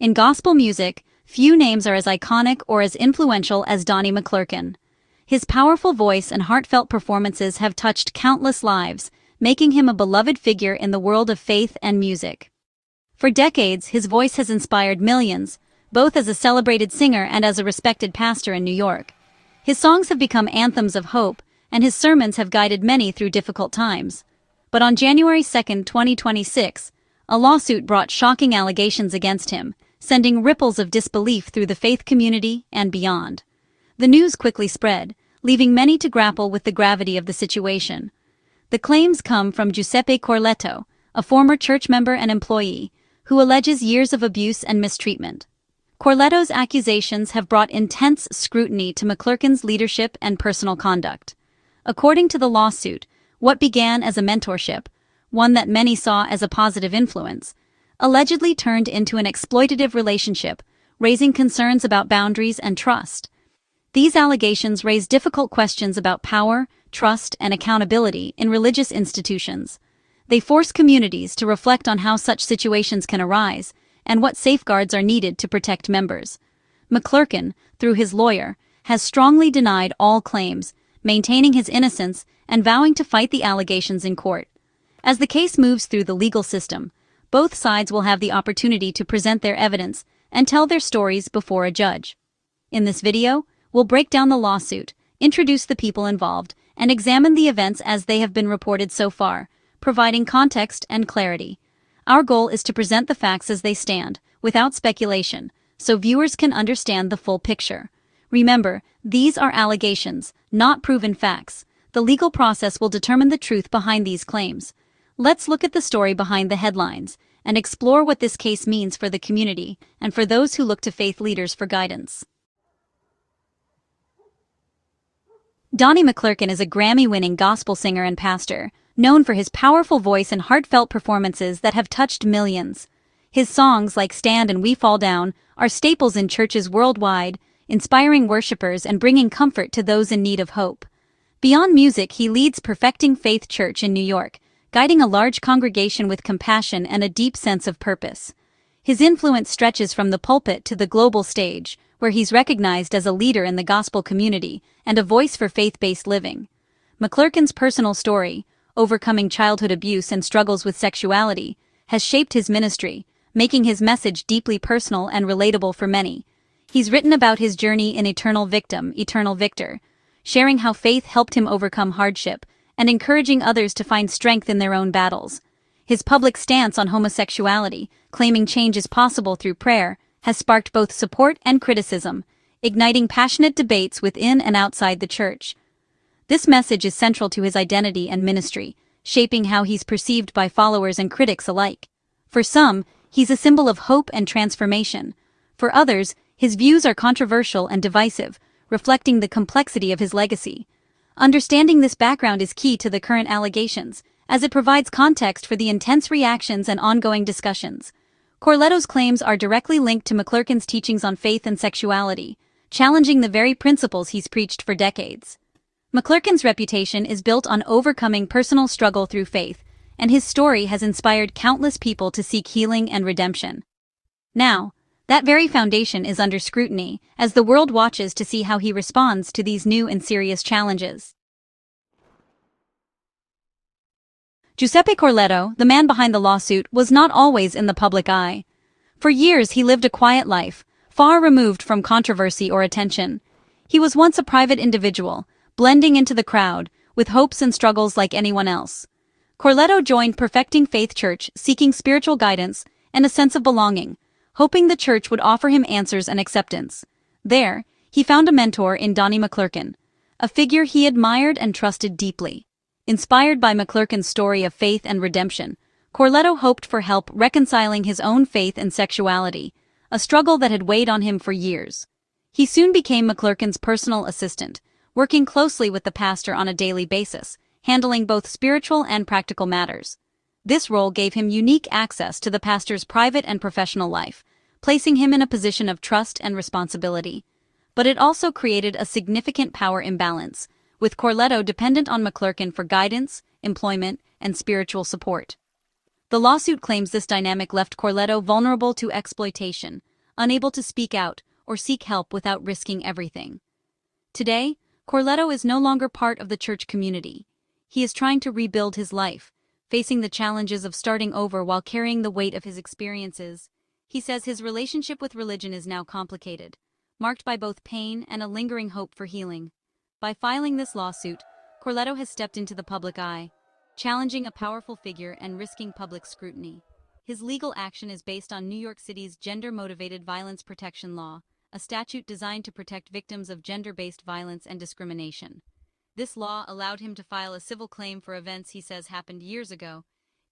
In gospel music, few names are as iconic or as influential as Donnie McClurkin. His powerful voice and heartfelt performances have touched countless lives, making him a beloved figure in the world of faith and music. For decades, his voice has inspired millions, both as a celebrated singer and as a respected pastor in New York. His songs have become anthems of hope, and his sermons have guided many through difficult times. But on January 2, 2026, a lawsuit brought shocking allegations against him, sending ripples of disbelief through the faith community and beyond. The news quickly spread, leaving many to grapple with the gravity of the situation. The claims come from Giuseppe Corletto, a former church member and employee, who alleges years of abuse and mistreatment. Corletto's accusations have brought intense scrutiny to McClurkin's leadership and personal conduct. According to the lawsuit, what began as a mentorship, one that many saw as a positive influence, allegedly turned into an exploitative relationship, raising concerns about boundaries and trust. These allegations raise difficult questions about power, trust, and accountability in religious institutions. They force communities to reflect on how such situations can arise and what safeguards are needed to protect members. McClurkin, through his lawyer, has strongly denied all claims, maintaining his innocence and vowing to fight the allegations in court. As the case moves through the legal system, both sides will have the opportunity to present their evidence and tell their stories before a judge. In this video, we'll break down the lawsuit, introduce the people involved, and examine the events as they have been reported so far, providing context and clarity. Our goal is to present the facts as they stand, without speculation, so viewers can understand the full picture. Remember, these are allegations, not proven facts. The legal process will determine the truth behind these claims. Let's look at the story behind the headlines and explore what this case means for the community and for those who look to faith leaders for guidance. Donnie McClurkin is a Grammy-winning gospel singer and pastor, known for his powerful voice and heartfelt performances that have touched millions. His songs like Stand and We Fall Down are staples in churches worldwide, inspiring worshipers and bringing comfort to those in need of hope. Beyond music, he leads Perfecting Faith Church in New York, guiding a large congregation with compassion and a deep sense of purpose. His influence stretches from the pulpit to the global stage, where he's recognized as a leader in the gospel community and a voice for faith-based living. McClurkin's personal story, overcoming childhood abuse and struggles with sexuality, has shaped his ministry, making his message deeply personal and relatable for many. He's written about his journey in Eternal Victim, Eternal Victor, sharing how faith helped him overcome hardship and encouraging others to find strength in their own battles. His public stance on homosexuality, claiming change is possible through prayer, has sparked both support and criticism, igniting passionate debates within and outside the church. This message is central to his identity and ministry, shaping how he's perceived by followers and critics alike. For some, he's a symbol of hope and transformation. For others, his views are controversial and divisive, reflecting the complexity of his legacy. Understanding this background is key to the current allegations, as it provides context for the intense reactions and ongoing discussions. Corletto's claims are directly linked to McClurkin's teachings on faith and sexuality, challenging the very principles he's preached for decades. McClurkin's reputation is built on overcoming personal struggle through faith, and his story has inspired countless people to seek healing and redemption. Now, that very foundation is under scrutiny as the world watches to see how he responds to these new and serious challenges. Giuseppe Corletto, the man behind the lawsuit, was not always in the public eye. For years he lived a quiet life, far removed from controversy or attention. He was once a private individual, blending into the crowd, with hopes and struggles like anyone else. Corletto joined Perfecting Faith Church seeking spiritual guidance and a sense of belonging, hoping the church would offer him answers and acceptance. There, he found a mentor in Donnie McClurkin, a figure he admired and trusted deeply. Inspired by McClurkin's story of faith and redemption, Corletto hoped for help reconciling his own faith and sexuality, a struggle that had weighed on him for years. He soon became McClurkin's personal assistant, working closely with the pastor on a daily basis, handling both spiritual and practical matters. This role gave him unique access to the pastor's private and professional life, placing him in a position of trust and responsibility. But it also created a significant power imbalance, with Corletto dependent on McClurkin for guidance, employment, and spiritual support. The lawsuit claims this dynamic left Corletto vulnerable to exploitation, unable to speak out or seek help without risking everything. Today, Corletto is no longer part of the church community. He is trying to rebuild his life, facing the challenges of starting over while carrying the weight of his experiences. He says his relationship with religion is now complicated, marked by both pain and a lingering hope for healing. By filing this lawsuit, Corletto has stepped into the public eye, challenging a powerful figure and risking public scrutiny. His legal action is based on New York City's Gender-Motivated Violence Protection Law, a statute designed to protect victims of gender-based violence and discrimination. This law allowed him to file a civil claim for events he says happened years ago,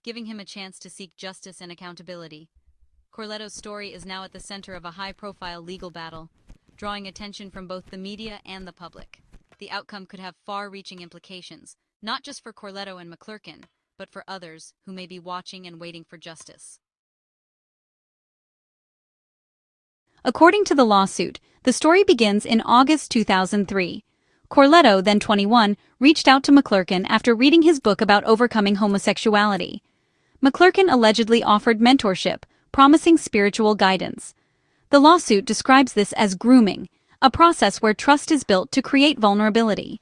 giving him a chance to seek justice and accountability. Corletto's story is now at the center of a high-profile legal battle, drawing attention from both the media and the public. The outcome could have far-reaching implications, not just for Corletto and McClurkin, but for others who may be watching and waiting for justice. According to the lawsuit, the story begins in August 2003. Corletto, then 21, reached out to McClurkin after reading his book about overcoming homosexuality. McClurkin allegedly offered mentorship, promising spiritual guidance. The lawsuit describes this as grooming, a process where trust is built to create vulnerability.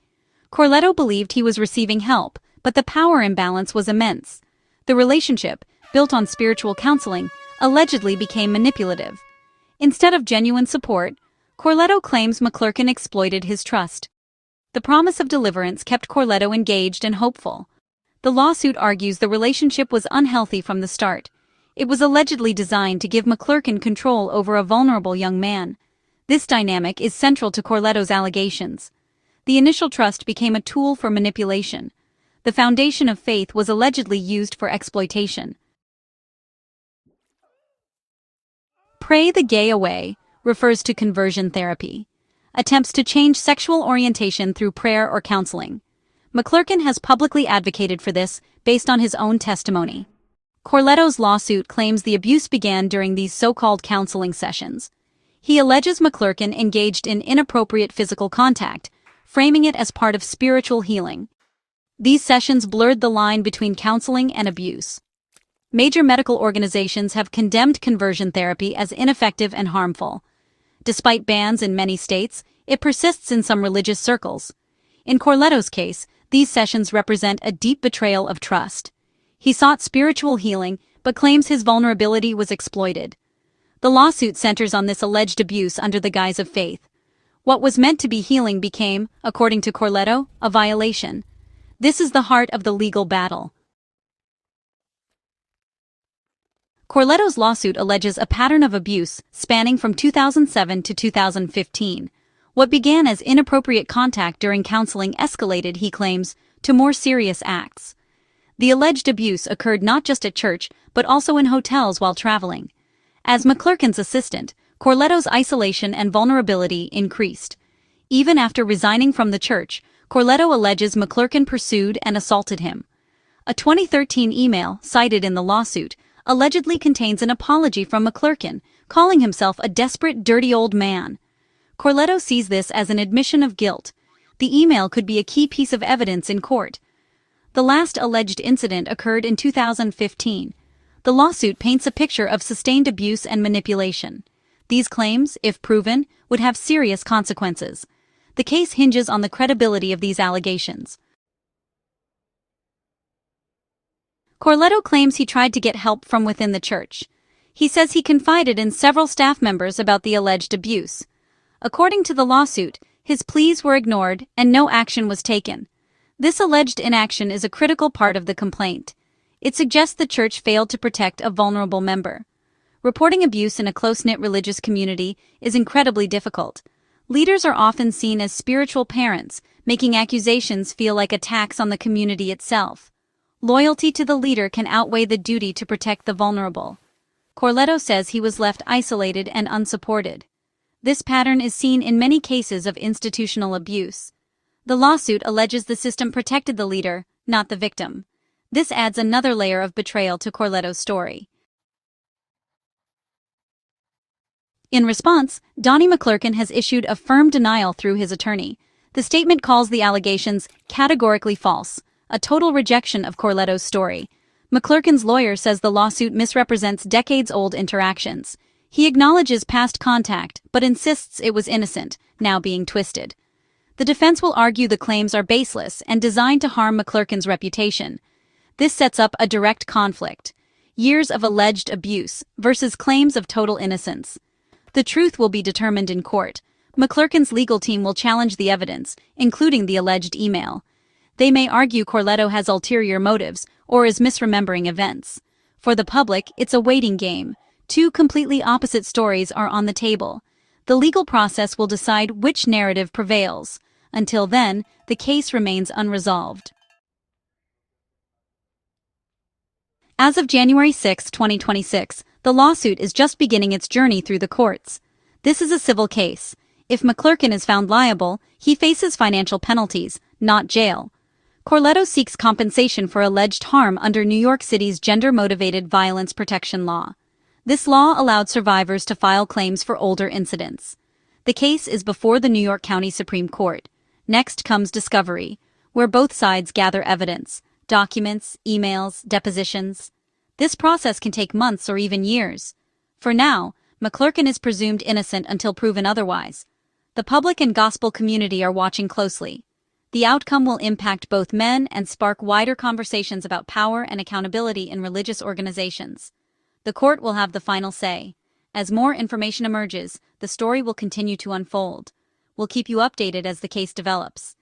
Corletto believed he was receiving help, but the power imbalance was immense. The relationship, built on spiritual counseling, allegedly became manipulative. Instead of genuine support, Corletto claims McClurkin exploited his trust. The promise of deliverance kept Corletto engaged and hopeful. The lawsuit argues the relationship was unhealthy from the start. It was allegedly designed to give McClurkin control over a vulnerable young man. This dynamic is central to Corletto's allegations. The initial trust became a tool for manipulation. The foundation of faith was allegedly used for exploitation. Pray the Gay Away refers to conversion therapy, attempts to change sexual orientation through prayer or counseling. McClurkin has publicly advocated for this based on his own testimony. Corletto's lawsuit claims the abuse began during these so-called counseling sessions. He alleges McClurkin engaged in inappropriate physical contact, framing it as part of spiritual healing. These sessions blurred the line between counseling and abuse. Major medical organizations have condemned conversion therapy as ineffective and harmful. Despite bans in many states, it persists in some religious circles. In Corletto's case, these sessions represent a deep betrayal of trust. He sought spiritual healing, but claims his vulnerability was exploited. The lawsuit centers on this alleged abuse under the guise of faith. What was meant to be healing became, according to Corletto, a violation. This is the heart of the legal battle. Corletto's lawsuit alleges a pattern of abuse spanning from 2007 to 2015. What began as inappropriate contact during counseling escalated, he claims, to more serious acts. The alleged abuse occurred not just at church, but also in hotels while traveling. As McClurkin's assistant, Corletto's isolation and vulnerability increased. Even after resigning from the church, Corletto alleges McClurkin pursued and assaulted him. A 2013 email, cited in the lawsuit, allegedly contains an apology from McClurkin, calling himself a desperate, dirty old man. Corletto sees this as an admission of guilt. The email could be a key piece of evidence in court. The last alleged incident occurred in 2015. The lawsuit paints a picture of sustained abuse and manipulation. These claims, if proven, would have serious consequences. The case hinges on the credibility of these allegations. Corletto claims he tried to get help from within the church. He says he confided in several staff members about the alleged abuse. According to the lawsuit, his pleas were ignored and no action was taken. This alleged inaction is a critical part of the complaint. It suggests the church failed to protect a vulnerable member. Reporting abuse in a close-knit religious community is incredibly difficult. Leaders are often seen as spiritual parents, making accusations feel like attacks on the community itself. Loyalty to the leader can outweigh the duty to protect the vulnerable. Corletto says he was left isolated and unsupported. This pattern is seen in many cases of institutional abuse. The lawsuit alleges the system protected the leader, not the victim. This adds another layer of betrayal to Corletto's story. In response, Donnie McClurkin has issued a firm denial through his attorney. The statement calls the allegations categorically false, a total rejection of Corletto's story. McClurkin's lawyer says the lawsuit misrepresents decades-old interactions. He acknowledges past contact, but insists it was innocent, now being twisted. The defense will argue the claims are baseless and designed to harm McClurkin's reputation. This sets up a direct conflict: years of alleged abuse versus claims of total innocence. The truth will be determined in court. McClurkin's legal team will challenge the evidence, including the alleged email. They may argue Corletto has ulterior motives or is misremembering events. For the public, it's a waiting game. Two completely opposite stories are on the table. The legal process will decide which narrative prevails. Until then, the case remains unresolved. As of January 6, 2026, the lawsuit is just beginning its journey through the courts. This is a civil case. If McClurkin is found liable, he faces financial penalties, not jail. Corletto seeks compensation for alleged harm under New York City's gender-motivated violence protection law. This law allowed survivors to file claims for older incidents. The case is before the New York County Supreme Court. Next comes discovery, where both sides gather evidence, documents, emails, depositions. This process can take months or even years. For now, McClurkin is presumed innocent until proven otherwise. The public and gospel community are watching closely. The outcome will impact both men and spark wider conversations about power and accountability in religious organizations. The court will have the final say. As more information emerges, the story will continue to unfold. We'll keep you updated as the case develops.